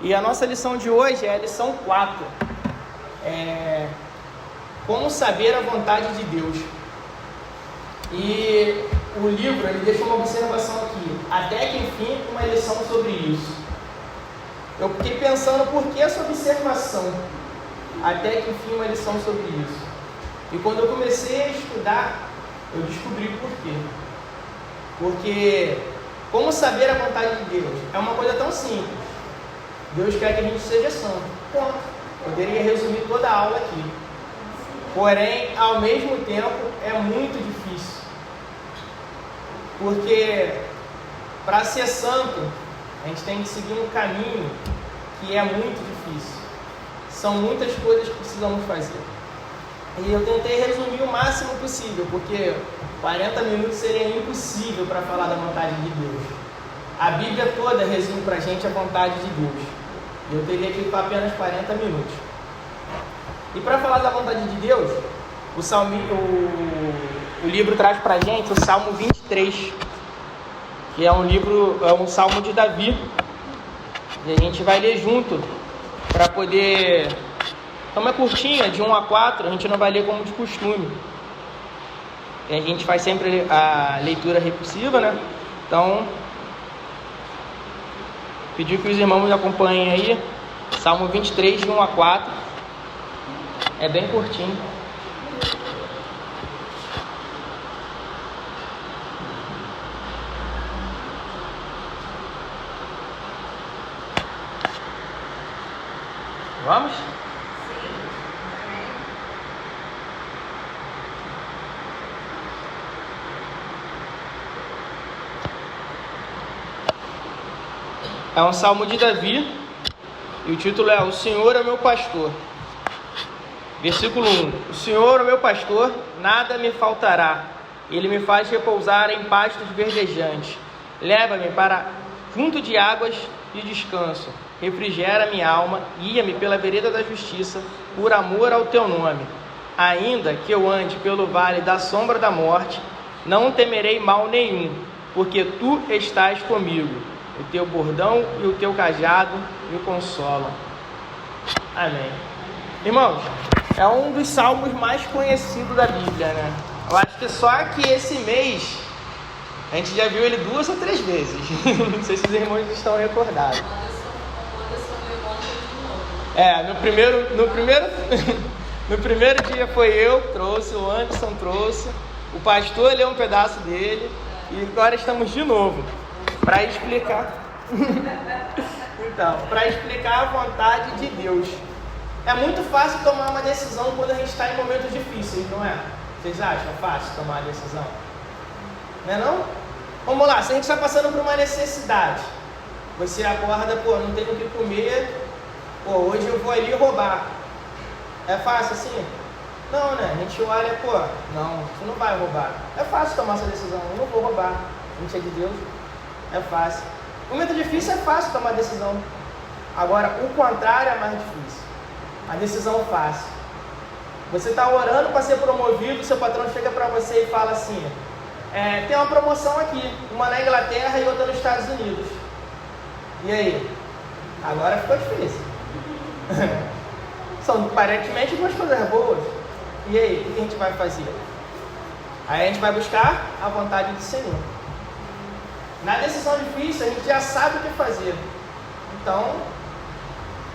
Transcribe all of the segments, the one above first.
E a nossa lição de hoje é a lição 4. Como saber a vontade de Deus. E o livro, ele deixa uma observação aqui. Até que enfim, uma lição sobre isso. Eu fiquei pensando por que essa observação. Até que enfim, uma lição sobre isso. E quando eu comecei a estudar, eu descobri por quê. Porque como saber a vontade de Deus? É uma coisa tão simples. Deus quer que a gente seja santo. Ponto. Poderia resumir toda a aula aqui. Porém, ao mesmo tempo, é muito difícil. Porque para ser santo, a gente tem que seguir um caminho que é muito difícil. São muitas coisas que precisamos fazer. E eu tentei resumir o máximo possível, porque 40 minutos seria impossível para falar da vontade de Deus. A Bíblia toda resume para a gente a vontade de Deus. E eu teria que ir para apenas 40 minutos. E para falar da vontade de Deus, o livro traz para a gente o Salmo 23, que é um salmo de Davi. E a gente vai ler junto, para poder... Então é curtinha, de 1 a 4, a gente não vai ler como de costume. E a gente faz sempre a leitura repulsiva, né? Então, pedir que os irmãos acompanhem aí, Salmo 23, de 1 a 4. É bem curtinho. Vamos? É um salmo de Davi, e o título é: O Senhor é o meu pastor. Versículo 1: O Senhor é o meu pastor, nada me faltará. Ele me faz repousar em pastos verdejantes. Leva-me para junto de águas de descanso. Refrigera minha alma, guia-me pela vereda da justiça, por amor ao teu nome. Ainda que eu ande pelo vale da sombra da morte, não temerei mal nenhum, porque tu estás comigo. O teu bordão e o teu cajado me consolam. Amém. Irmãos, é um dos salmos mais conhecidos da Bíblia, né? Eu acho que só que esse mês a gente já viu ele 2 ou 3 vezes. Não sei se os irmãos estão recordados. No primeiro dia foi eu que trouxe, o Anderson trouxe, o pastor leu um pedaço dele, e agora estamos de novo para explicar. Então, para explicar a vontade de Deus. É muito fácil tomar uma decisão quando a gente está em momentos difíceis, não é? Vocês acham fácil tomar a decisão? Não é não? Vamos lá, se a gente está passando por uma necessidade, você acorda, não tenho o que comer, hoje eu vou ali roubar. É fácil assim? Não, né? A gente olha, não, você não vai roubar. É fácil tomar essa decisão, eu não vou roubar. A gente é de Deus, é fácil. No momento difícil é fácil tomar decisão. Agora, o contrário é mais difícil. A decisão fácil. Você está orando para ser promovido, seu patrão chega para você e fala assim: tem uma promoção aqui, uma na Inglaterra e outra nos Estados Unidos. E aí? Agora ficou difícil. São aparentemente 2 coisas boas. E aí, o que a gente vai fazer? Aí a gente vai buscar a vontade do Senhor. Na decisão difícil, a gente já sabe o que fazer. Então,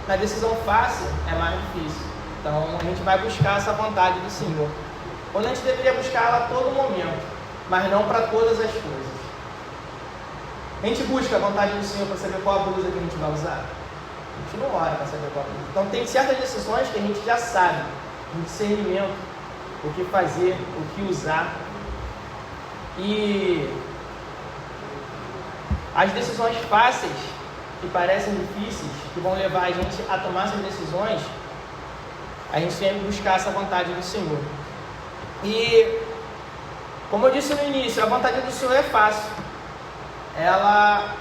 na decisão fácil, é mais difícil. Então, a gente vai buscar essa vontade do Senhor. Quando a gente deveria buscar ela a todo momento, mas não para todas as coisas. A gente busca a vontade do Senhor para saber qual a blusa que a gente vai usar. A gente não ora para saber qual a blusa. Então, tem certas decisões que a gente já sabe, um discernimento, o que fazer, o que usar. E as decisões fáceis, que parecem difíceis, que vão levar a gente a tomar essas decisões, a gente tem que buscar essa vontade do Senhor. E, como eu disse no início, a vontade do Senhor é fácil. Ela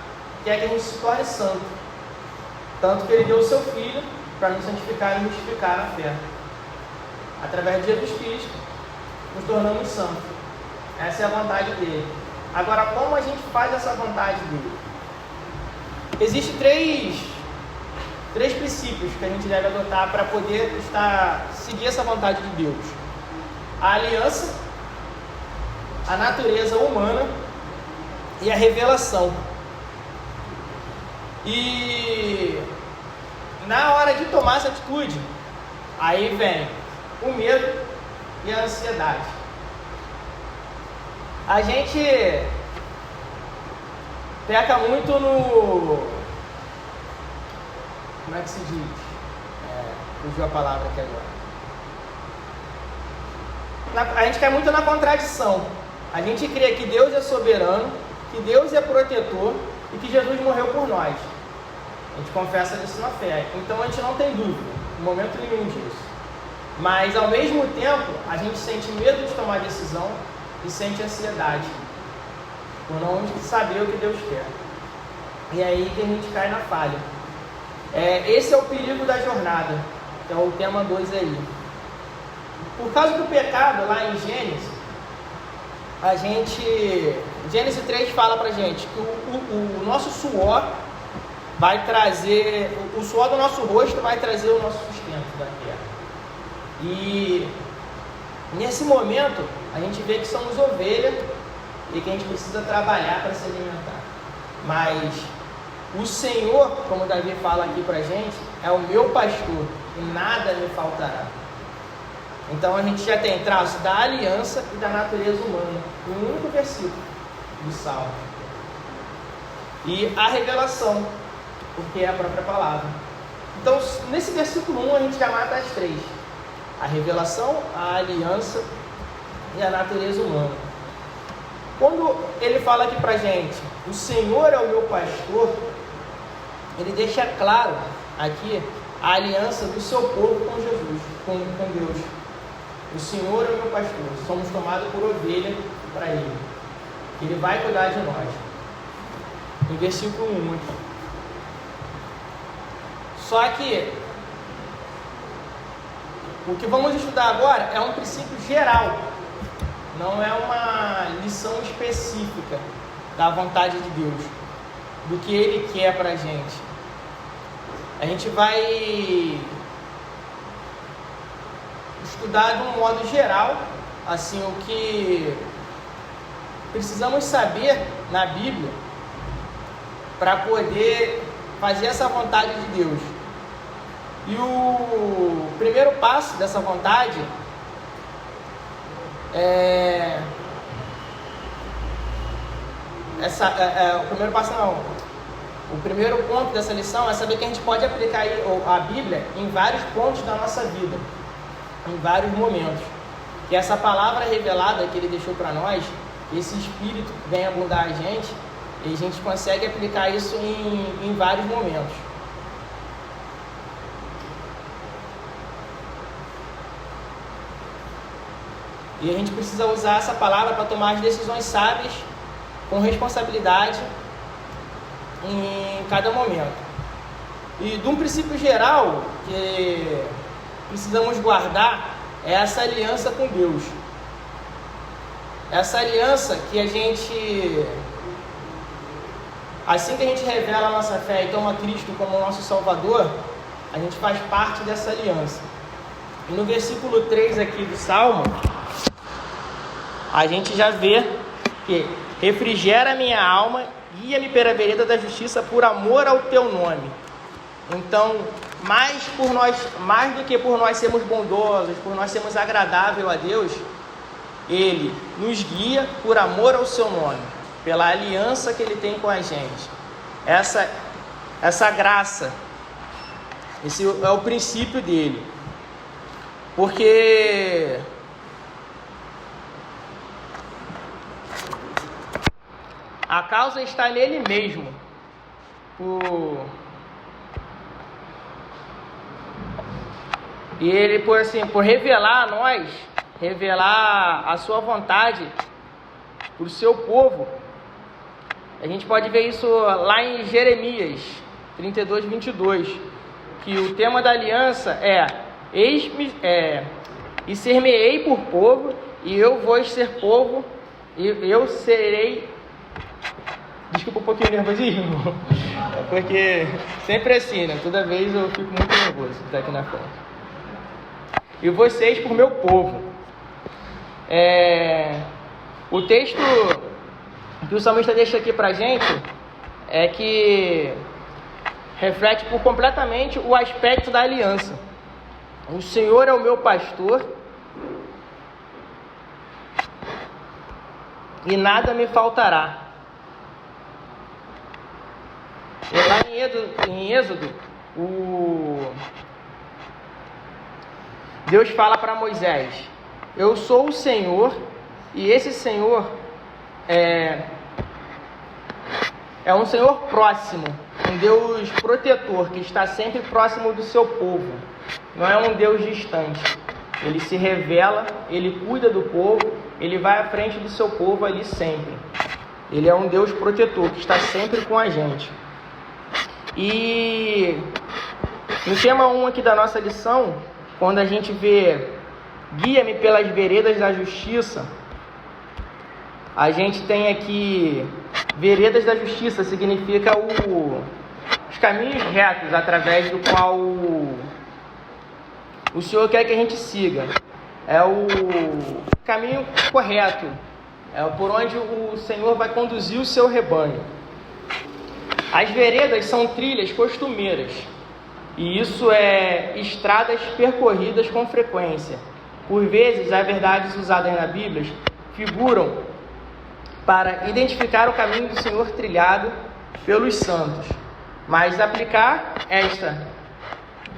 quer que a gente se torne santo. Tanto que Ele deu o Seu Filho para nos santificar e nos justificar na fé. Através de Jesus Cristo, nos tornamos santos. Essa é a vontade dEle. Agora, como a gente faz essa vontade dEle? Existem 3 princípios que a gente deve adotar para poder seguir essa vontade de Deus: a aliança, a natureza humana e a revelação. E na hora de tomar essa atitude, aí vem o medo e a ansiedade. A gente peca muito no... Como é que se diz? Fugiu a palavra aqui agora. A gente cai muito na contradição. A gente crê que Deus é soberano, que Deus é protetor e que Jesus morreu por nós. A gente confessa isso na fé. Então a gente não tem dúvida, em momento nenhum disso. Mas ao mesmo tempo, a gente sente medo de tomar decisão e sente ansiedade por não saber o que Deus quer. E é aí que a gente cai na falha. Esse é o perigo da jornada, que é o tema 2 aí. Por causa do pecado, lá em Gênesis 3 fala pra gente que o nosso suor vai trazer, o suor do nosso rosto vai trazer o nosso sustento da terra. E nesse momento, a gente vê que somos ovelha e que a gente precisa trabalhar para se alimentar. Mas o Senhor, como Davi fala aqui pra gente, é o meu pastor e nada me faltará. Então a gente já tem traço da aliança e da natureza humana, no único versículo do Salmo. E a revelação, porque é a própria palavra. Então, nesse versículo 1, a gente já mata as 3. A revelação, a aliança e a natureza humana. Quando ele fala aqui pra gente, o Senhor é o meu pastor, ele deixa claro aqui a aliança do seu povo com Jesus, com Deus. O Senhor é o meu pastor, somos tomados por ovelha para Ele. Ele vai cuidar de nós. No versículo 1 aqui. Só que o que vamos estudar agora é um princípio geral, não é uma lição específica da vontade de Deus, do que Ele quer para a gente. A gente vai estudar de um modo geral, assim, o que precisamos saber na Bíblia para poder fazer essa vontade de Deus. E o primeiro passo dessa vontade o primeiro ponto dessa lição é saber que a gente pode aplicar a Bíblia em vários pontos da nossa vida, em vários momentos. Que essa palavra revelada que Ele deixou para nós, esse Espírito vem abundar a gente, e a gente consegue aplicar isso em vários momentos. E a gente precisa usar essa palavra para tomar as decisões sábias, com responsabilidade, em cada momento. E de um princípio geral que precisamos guardar é essa aliança com Deus. Essa aliança que a gente, assim que a gente revela a nossa fé e toma Cristo como nosso Salvador, a gente faz parte dessa aliança. E no versículo 3 aqui do Salmo, a gente já vê que refrigera a minha alma, guia-me pela vereda da justiça por amor ao teu nome. Então, mais do que por nós sermos bondosos, por nós sermos agradáveis a Deus, Ele nos guia por amor ao seu nome, pela aliança que Ele tem com a gente. Essa graça, esse é o princípio dele. Porque a causa está nele mesmo. E ele, por revelar a nós, revelar a sua vontade para o seu povo. A gente pode ver isso lá em Jeremias 32, 22, que o tema da aliança e ser-me-ei por povo, e eu vou ser povo, e eu serei... Desculpa um pouquinho o nervosismo. porque sempre assim, né? Toda vez eu fico muito nervoso de estar aqui na frente. E vocês por meu povo. O texto que o salmista deixa aqui pra gente é que reflete por completamente o aspecto da aliança. O Senhor é o meu pastor e nada me faltará. E lá em Êxodo, Deus fala para Moisés: eu sou o Senhor, e esse Senhor é um Senhor próximo, um Deus protetor, que está sempre próximo do seu povo. Não é um Deus distante. Ele se revela, ele cuida do povo, ele vai à frente do seu povo ali sempre. Ele é um Deus protetor, que está sempre com a gente. E no tema 1 aqui da nossa lição, quando a gente vê guia-me pelas veredas da justiça, a gente tem aqui veredas da justiça, significa os caminhos retos através do qual o Senhor quer que a gente siga. É o caminho correto, é por onde o Senhor vai conduzir o seu rebanho. As veredas são trilhas costumeiras, e isso é estradas percorridas com frequência. Por vezes, as verdades usadas na Bíblia figuram para identificar o caminho do Senhor trilhado pelos santos. Mas aplicar esta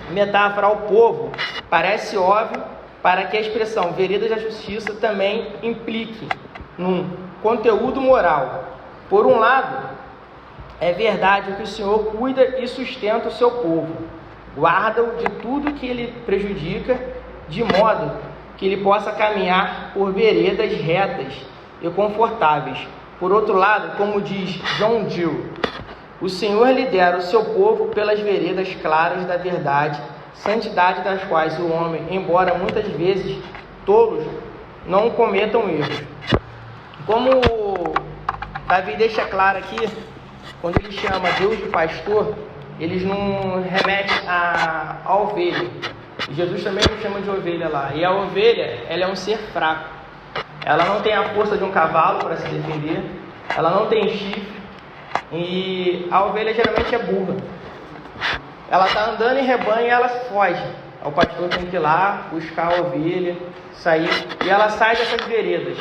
metáfora ao povo parece óbvio para que a expressão veredas da justiça também implique num conteúdo moral. Por um lado, é verdade que o Senhor cuida e sustenta o seu povo, guarda-o de tudo que ele prejudica, de modo que ele possa caminhar por veredas retas e confortáveis. Por outro lado, como diz John Gill, o Senhor lidera o seu povo pelas veredas claras da verdade, santidade das quais o homem, embora muitas vezes tolos, não cometam erros. Como Davi deixa claro aqui, quando ele chama Deus de pastor, eles não remetem à ovelha. Jesus também nos chama de ovelha lá. E a ovelha, ela é um ser fraco. Ela não tem a força de um cavalo para se defender. Ela não tem chifre. E a ovelha geralmente é burra. Ela está andando em rebanho e ela foge. O pastor tem que ir lá, buscar a ovelha, sair. E ela sai dessas veredas.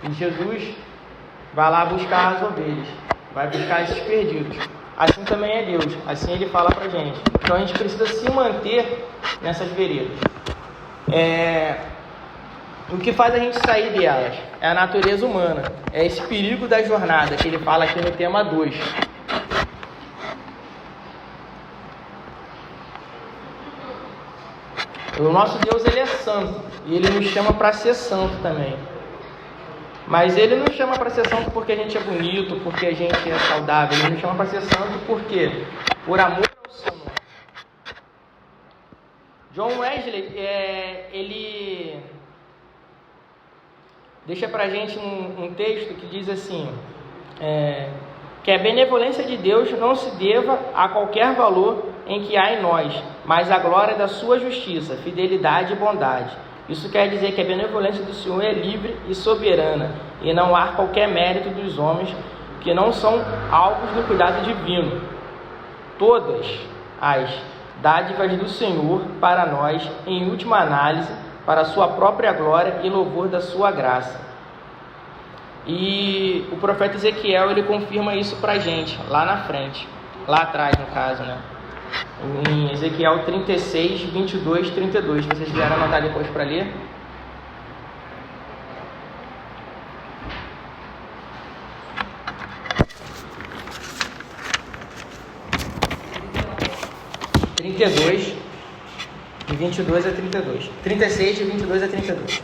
E Jesus vai lá buscar as ovelhas. Vai buscar esses perdidos. Assim também é Deus. Assim Ele fala pra gente. Então a gente precisa se manter nessas veredas. O que faz a gente sair delas é a natureza humana. É esse perigo da jornada que Ele fala aqui no tema 2. O nosso Deus, Ele é santo. E Ele nos chama para ser santo também. Mas Ele não chama para ser santo porque a gente é bonito, porque a gente é saudável. Ele nos chama para ser santo por quê? Por amor ao seu nome. John Wesley, ele deixa para a gente um texto que diz assim, que a benevolência de Deus não se deva a qualquer valor em que há em nós, mas à glória da sua justiça, fidelidade e bondade. Isso quer dizer que a benevolência do Senhor é livre e soberana, e não há qualquer mérito dos homens que não são alvos do cuidado divino. Todas as dádivas do Senhor para nós, em última análise, para a sua própria glória e louvor da sua graça. E o profeta Ezequiel, ele confirma isso para a gente, lá na frente, lá atrás no caso, né? Em Ezequiel 36, 22, 32. Se vocês quiserem anotar depois para ler. De 22 a 32. 36, de 22 a 32.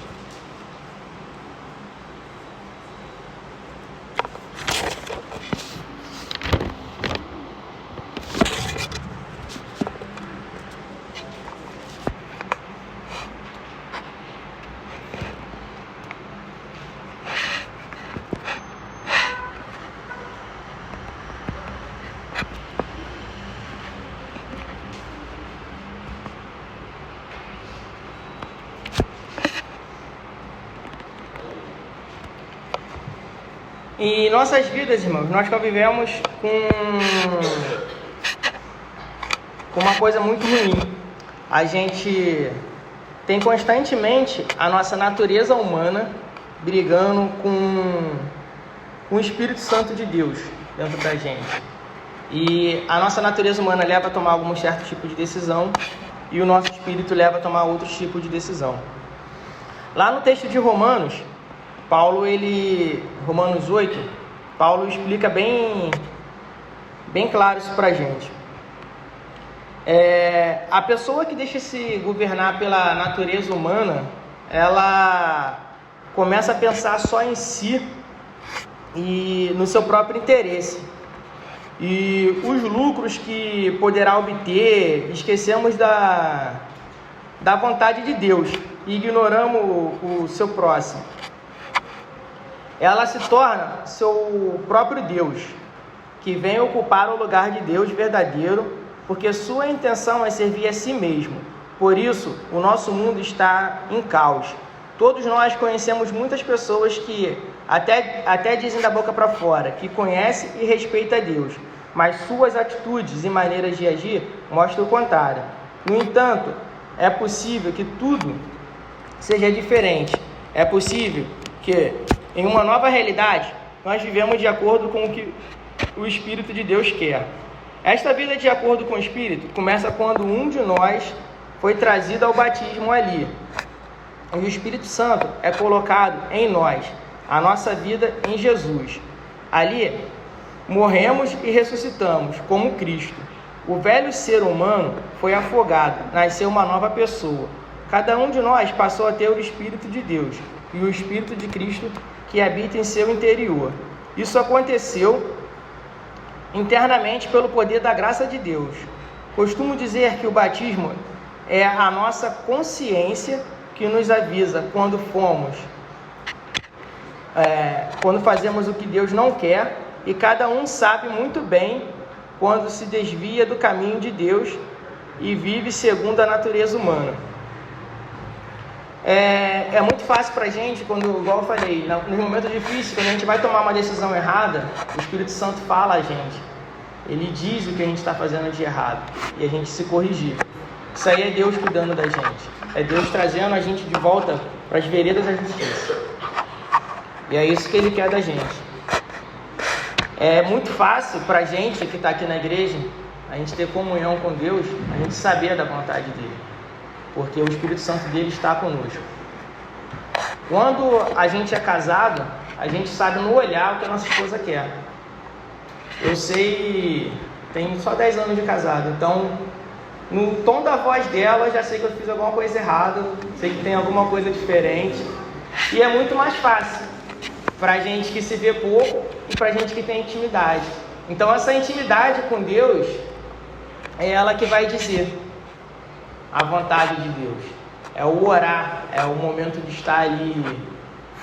Em nossas vidas, irmãos, nós convivemos com uma coisa muito ruim. A gente tem constantemente a nossa natureza humana brigando com o Espírito Santo de Deus dentro da gente. E a nossa natureza humana leva a tomar algum certo tipo de decisão e o nosso espírito leva a tomar outro tipo de decisão. Lá no texto de Romanos, Romanos 8, Paulo explica bem claro isso pra gente. A pessoa que deixa se governar pela natureza humana, ela começa a pensar só em si e no seu próprio interesse. E os lucros que poderá obter, esquecemos da vontade de Deus e ignoramos o seu próximo. Ela se torna seu próprio Deus, que vem ocupar o lugar de Deus verdadeiro, porque sua intenção é servir a si mesmo. Por isso, o nosso mundo está em caos. Todos nós conhecemos muitas pessoas que até dizem da boca para fora que conhecem e respeitam a Deus, mas suas atitudes e maneiras de agir mostram o contrário. No entanto, é possível que tudo seja diferente. É possível que, em uma nova realidade, nós vivemos de acordo com o que o Espírito de Deus quer. Esta vida de acordo com o Espírito começa quando um de nós foi trazido ao batismo ali. E o Espírito Santo é colocado em nós, a nossa vida em Jesus. Ali, morremos e ressuscitamos como Cristo. O velho ser humano foi afogado, nasceu uma nova pessoa. Cada um de nós passou a ter o Espírito de Deus e o Espírito de Cristo que habita em seu interior. Isso aconteceu internamente pelo poder da graça de Deus. Costumo dizer que o batismo é a nossa consciência que nos avisa quando fazemos o que Deus não quer, e cada um sabe muito bem quando se desvia do caminho de Deus e vive segundo a natureza humana. É muito fácil para a gente, igual eu falei, nos momentos difíceis, quando a gente vai tomar uma decisão errada, o Espírito Santo fala a gente. Ele diz o que a gente está fazendo de errado e a gente se corrigir. Isso aí é Deus cuidando da gente. É Deus trazendo a gente de volta para as veredas da justiça. E é isso que Ele quer da gente. É muito fácil para a gente que está aqui na igreja, a gente ter comunhão com Deus, a gente saber da vontade dEle. Porque o Espírito Santo dele está conosco. Quando a gente é casado, a gente sabe no olhar o que a nossa esposa quer. Eu sei, tenho só 10 anos de casado, então no tom da voz dela eu já sei que eu fiz alguma coisa errada, sei que tem alguma coisa diferente. E é muito mais fácil para gente que se vê pouco e para gente que tem intimidade. Então essa intimidade com Deus é ela que vai dizer a vontade de Deus. É o orar, é o momento de estar ali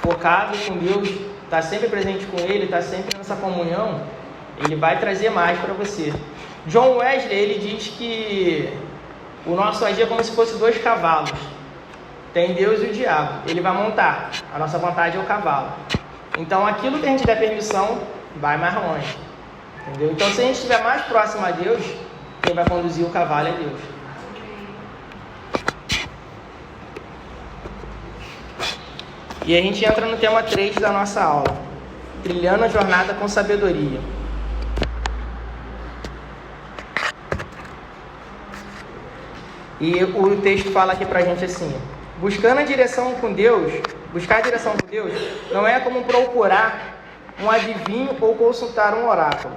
focado com Deus, estar sempre presente com Ele, estar sempre nessa comunhão. Ele vai trazer mais para você. John Wesley, ele diz que o nosso agir é como se fosse 2 cavalos. Tem Deus e o diabo. Ele vai montar. A nossa vontade é o cavalo. Então aquilo que a gente der permissão vai mais longe. Entendeu? Então se a gente estiver mais próximo a Deus, quem vai conduzir o cavalo é Deus. E a gente entra no tema 3 da nossa aula. Trilhando a jornada com sabedoria. E o texto fala aqui pra gente assim: buscar a direção com Deus não é como procurar um adivinho ou consultar um oráculo,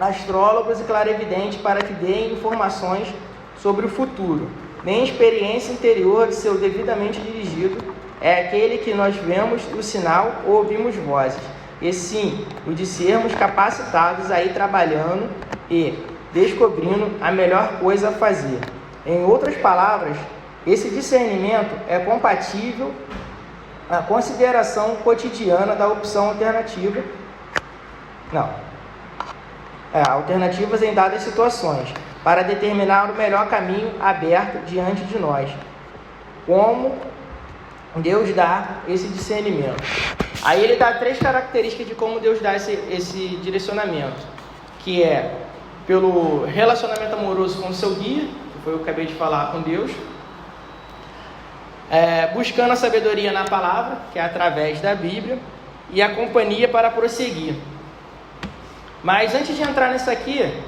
astrólogos e clarividentes para que deem informações sobre o futuro, nem experiência interior de seu devidamente dirigido é aquele que nós vemos o sinal ou ouvimos vozes, e sim o de sermos capacitados a ir trabalhando e descobrindo a melhor coisa a fazer. Em outras palavras, esse discernimento é compatível à consideração cotidiana da opção alternativa. Alternativas em dadas situações, para determinar o melhor caminho aberto diante de nós. Como Deus dá esse discernimento? Aí ele dá 3 características de como Deus dá esse direcionamento, que é pelo relacionamento amoroso com o seu guia, que foi o que eu acabei de falar com Deus, buscando a sabedoria na palavra, que é através da Bíblia, e a companhia para prosseguir. Mas antes de entrar nisso aqui,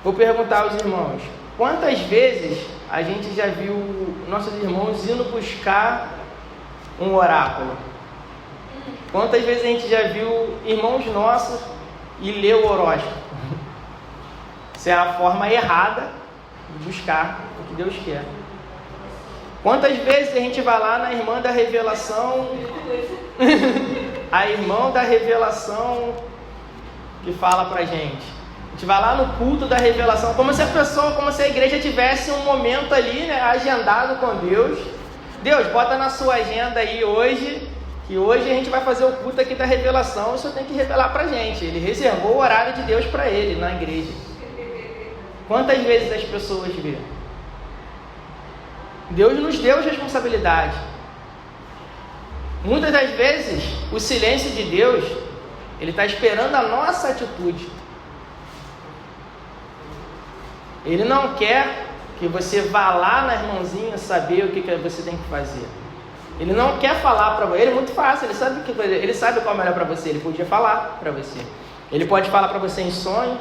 vou perguntar aos irmãos, quantas vezes a gente já viu nossos irmãos indo buscar um oráculo? Quantas vezes a gente já viu irmãos nossos e ler o horóscopo? Isso é a forma errada de buscar o que Deus quer. Quantas vezes a gente vai lá na irmã da revelação, a irmã da revelação que fala pra gente? A gente vai lá no culto da revelação, como se a igreja tivesse um momento ali, né, agendado com Deus. Deus, bota na sua agenda aí hoje, que hoje a gente vai fazer o culto aqui da revelação, o Senhor tem que revelar pra gente. Ele reservou o horário de Deus para ele na igreja. Quantas vezes as pessoas vê? Deus nos deu responsabilidade. Muitas das vezes, o silêncio de Deus, Ele está esperando a nossa atitude. Ele não quer que você vá lá na irmãzinha saber o que você tem que fazer. Ele não quer falar para você. Ele é muito fácil, ele sabe qual é o melhor para você. Ele podia falar para você. Ele pode falar para você em sonho.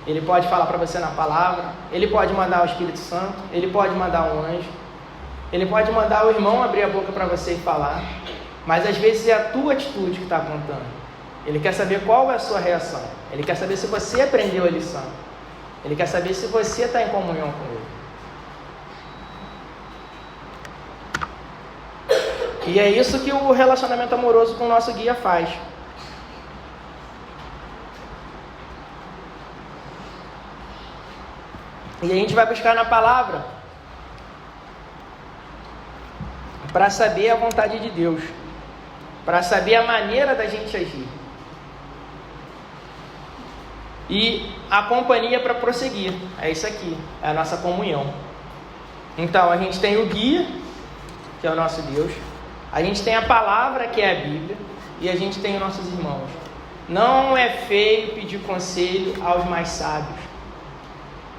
Ele pode falar para você na palavra. Ele pode mandar o Espírito Santo. Ele pode mandar um anjo. Ele pode mandar o irmão abrir a boca para você e falar. Mas às vezes é a tua atitude que está contando. Ele quer saber qual é a sua reação. Ele quer saber se você aprendeu a lição. Ele quer saber se você está em comunhão com Ele. E é isso que o relacionamento amoroso com o nosso guia faz. E a gente vai buscar na palavra para saber a vontade de Deus, para saber a maneira da gente agir. E a companhia para prosseguir, é isso aqui, é a nossa comunhão. Então a gente tem o guia, que é o nosso Deus, a gente tem a palavra, que é a Bíblia, e a gente tem os nossos irmãos. Não é feio pedir conselho aos mais sábios.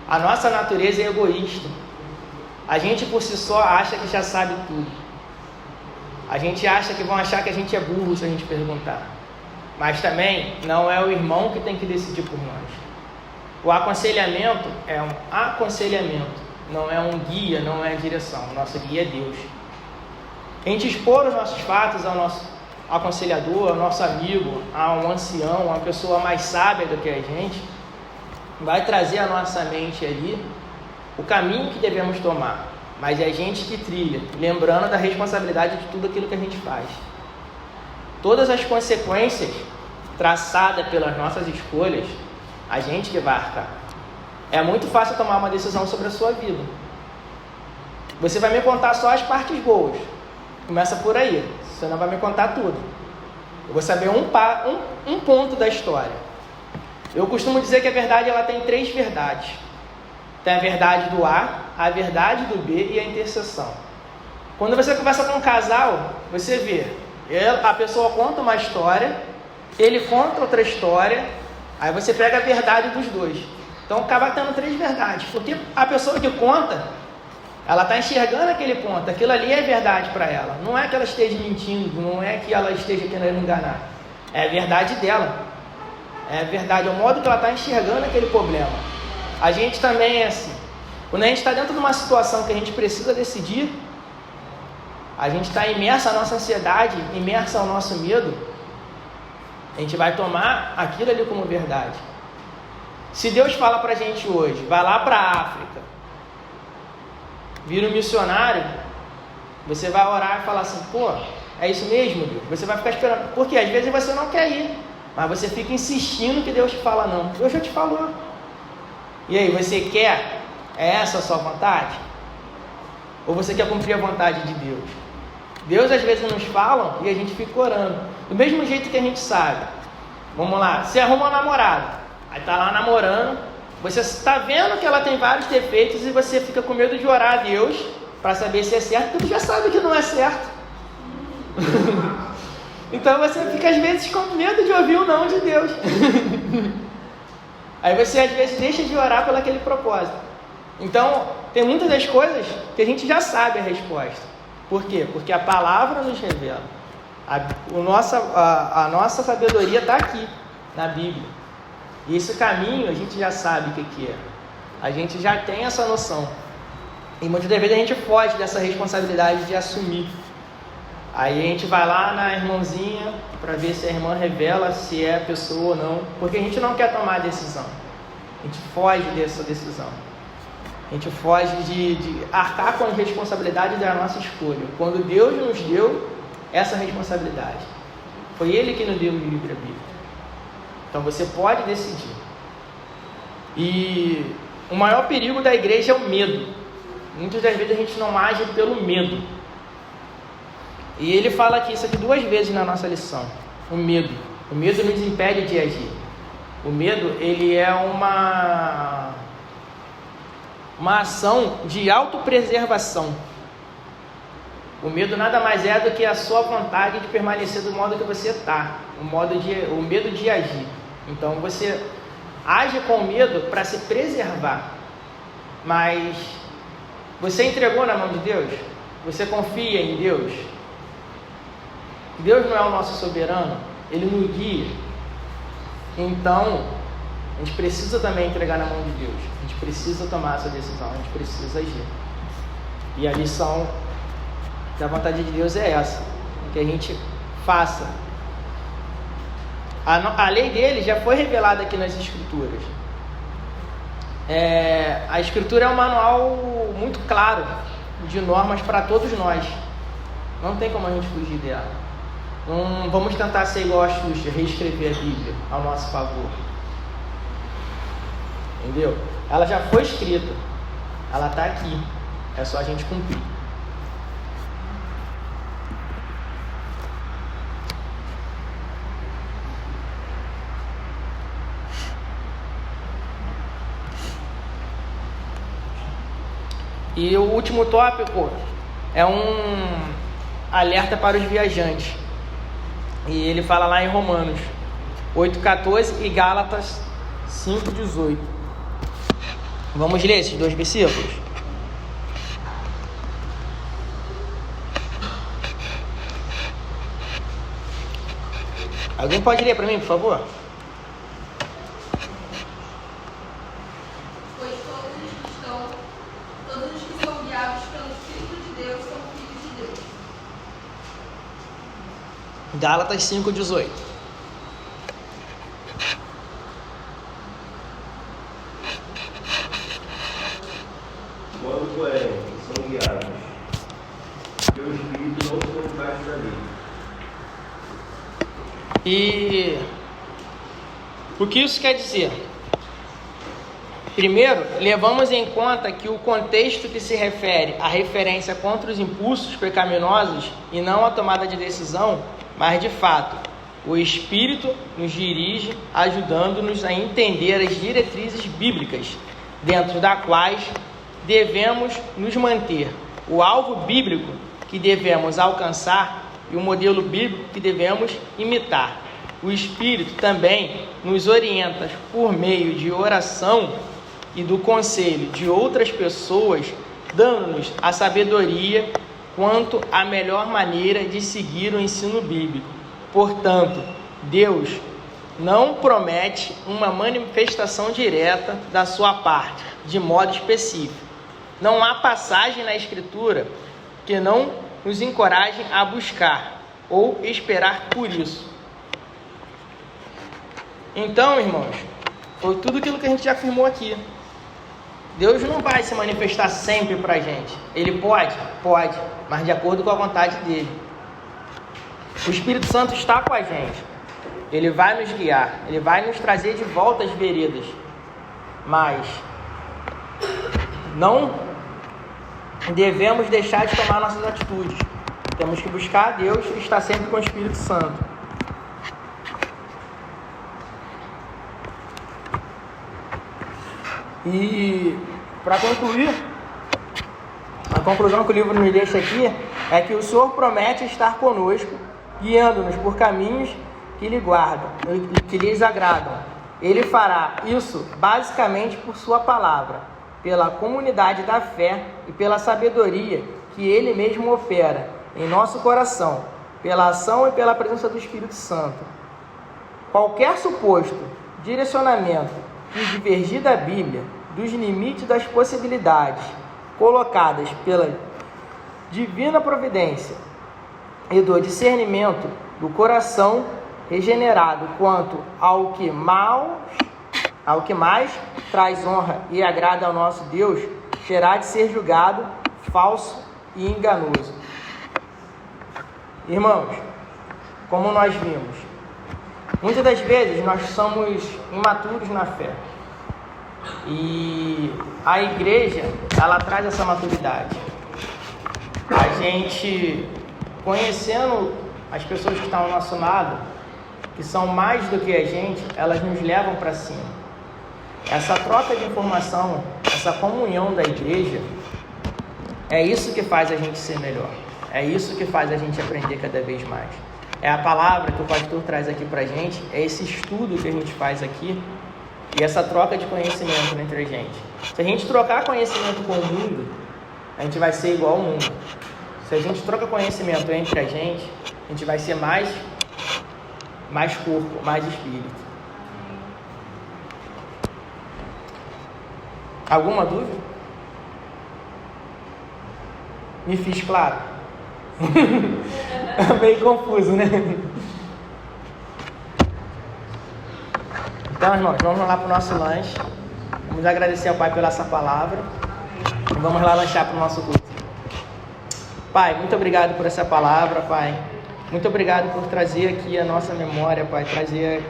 A nossa natureza é egoísta. A gente por si só acha que já sabe tudo. A gente acha que vão achar que a gente é burro se a gente perguntar. Mas também não é o irmão que tem que decidir por nós. O aconselhamento é um aconselhamento, não é um guia, não é a direção. O nosso guia é Deus. A gente expor os nossos fatos ao nosso aconselhador, ao nosso amigo, a um ancião, uma pessoa mais sábia do que a gente, vai trazer à nossa mente ali o caminho que devemos tomar. Mas é a gente que trilha, lembrando da responsabilidade de tudo aquilo que a gente faz. Todas as consequências traçadas pelas nossas escolhas, a gente que vai arcar. É muito fácil tomar uma decisão sobre a sua vida. Você vai me contar só as partes boas. Começa por aí. Você não vai me contar tudo. Eu vou saber um ponto da história. Eu costumo dizer que a verdade ela tem 3 verdades. Tem a verdade do A, a verdade do B e a interseção. Quando você conversa com um casal, você vê, a pessoa conta uma história, ele conta outra história, aí você pega a verdade dos dois. Então acaba tendo 3 verdades, porque a pessoa que conta, ela está enxergando aquele ponto, aquilo ali é verdade para ela. Não é que ela esteja mentindo, não é que ela esteja querendo enganar. É a verdade dela. É a verdade, é o modo que ela está enxergando aquele problema. A gente também é assim. Quando a gente está dentro de uma situação que a gente precisa decidir, a gente está imerso à nossa ansiedade, imerso ao nosso medo, a gente vai tomar aquilo ali como verdade. Se Deus fala para a gente hoje, vai lá para a África, vira um missionário, você vai orar e falar assim, pô, é isso mesmo, Deus? Você vai ficar esperando, porque às vezes você não quer ir, mas você fica insistindo que Deus te fala não. Deus já te falou. E aí, você quer? É essa a sua vontade? Ou você quer cumprir a vontade de Deus? Deus às vezes nos fala e a gente fica orando. Do mesmo jeito que a gente sabe. Vamos lá, você arruma uma namorada. Aí tá lá namorando. Você está vendo que ela tem vários defeitos e você fica com medo de orar a Deus para saber se é certo, porque já sabe que não é certo. Então você fica às vezes com medo de ouvir o não de Deus. Aí você às vezes deixa de orar pelo aquele propósito. Então tem muitas das coisas que a gente já sabe a resposta. Por quê? Porque a palavra nos revela. A nossa sabedoria está aqui na Bíblia. E esse caminho a gente já sabe o que é. A gente já tem essa noção. E muitas das vezes a gente foge dessa responsabilidade de assumir. Aí a gente vai lá na irmãzinha para ver se a irmã revela se é a pessoa ou não. Porque a gente não quer tomar a decisão. A gente foge dessa decisão. A gente foge de arcar com a responsabilidade da nossa escolha. Quando Deus nos deu essa responsabilidade. Foi Ele que nos deu o livre-arbítrio. Então você pode decidir. E o maior perigo da igreja é o medo. Muitas das vezes a gente não age pelo medo. E ele fala aqui, isso aqui 2 vezes na nossa lição. O medo. O medo nos impede de agir. O medo, ele é uma ação de autopreservação. O medo nada mais é do que a sua vontade de permanecer do modo que você está. O medo de agir. Então você age com medo para se preservar. Mas você entregou na mão de Deus? Você confia em Deus? Deus não é o nosso soberano? Ele nos guia. Então, a gente precisa também entregar na mão de Deus. A gente precisa tomar essa decisão. A gente precisa agir. E a lição da vontade de Deus é essa. Que a gente faça. A lei dele já foi revelada aqui nas Escrituras. A Escritura é um manual muito claro de normas para todos nós. Não tem como a gente fugir dela. Não vamos tentar ser igual a Xuxa, reescrever a Bíblia ao nosso favor. Entendeu? Ela já foi escrita. Ela está aqui. É só a gente cumprir. E o último tópico é um alerta para os viajantes. E ele fala lá em Romanos 8,14 e Gálatas 5,18. Vamos ler esses 2 versículos? Alguém pode ler para mim, por favor? Gálatas 5,18. Quando, porém, são guiados pelo Espírito, não são debaixo da lei. E o que isso quer dizer? Primeiro, levamos em conta que o contexto que se refere à referência contra os impulsos pecaminosos e não à tomada de decisão, mas de fato, o Espírito nos dirige, ajudando-nos a entender as diretrizes bíblicas, dentro das quais devemos nos manter, o alvo bíblico que devemos alcançar e o modelo bíblico que devemos imitar. O Espírito também nos orienta por meio de oração e do conselho de outras pessoas, dando-nos a sabedoria quanto à melhor maneira de seguir o ensino bíblico. Portanto, Deus não promete uma manifestação direta da sua parte, de modo específico. Não há passagem na Escritura que não nos encoraje a buscar ou esperar por isso. Então, irmãos, foi tudo aquilo que a gente já afirmou aqui. Deus não vai se manifestar sempre para a gente. Ele pode? Pode, mas de acordo com a vontade dele. O Espírito Santo está com a gente. Ele vai nos guiar. Ele vai nos trazer de volta às veredas. Mas não devemos deixar de tomar nossas atitudes. Temos que buscar a Deus e estar sempre com o Espírito Santo. E para concluir, a conclusão que o livro nos deixa aqui é que o Senhor promete estar conosco guiando-nos por caminhos que lhes agradam. Ele fará isso basicamente por sua palavra, pela comunidade da fé e pela sabedoria que Ele mesmo opera em nosso coração, pela ação e pela presença do Espírito Santo. Qualquer suposto direcionamento que divergir da Bíblia, dos limites das possibilidades colocadas pela divina providência e do discernimento do coração regenerado quanto ao que mais traz honra e agrada ao nosso Deus, terá de ser julgado falso e enganoso. Irmãos, como nós vimos, muitas das vezes nós somos imaturos na fé. E a igreja, ela traz essa maturidade. A gente, conhecendo as pessoas que estão ao nosso lado, que são mais do que a gente, elas nos levam para cima. Essa troca de informação, essa comunhão da igreja, é isso que faz a gente ser melhor. É isso que faz a gente aprender cada vez mais. É a palavra que o pastor traz aqui pra gente, é esse estudo que a gente faz aqui e essa troca de conhecimento entre a gente. Se a gente trocar conhecimento com o mundo, a gente vai ser igual ao mundo. Se a gente troca conhecimento entre a gente vai ser mais corpo, mais espírito. Alguma dúvida? Me fiz claro? Meio confuso, né? Então, irmãos, vamos lá para o nosso lanche. Vamos agradecer ao Pai pela essa palavra. E vamos lá lanchar para o nosso culto. Pai, muito obrigado por essa palavra, Pai. Muito obrigado por trazer aqui a nossa memória, Pai. Trazer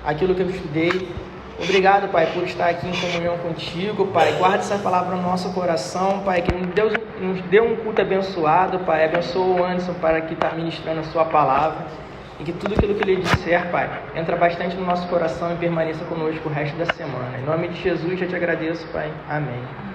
aquilo que eu estudei. Obrigado, Pai, por estar aqui em comunhão contigo, Pai. Guarda essa palavra no nosso coração, Pai. Que Deus nos dê um culto abençoado, Pai. Abençoa o Anderson para que está ministrando a sua palavra. E que tudo aquilo que ele disser, Pai, entra bastante no nosso coração e permaneça conosco o resto da semana. Em nome de Jesus, eu te agradeço, Pai. Amém.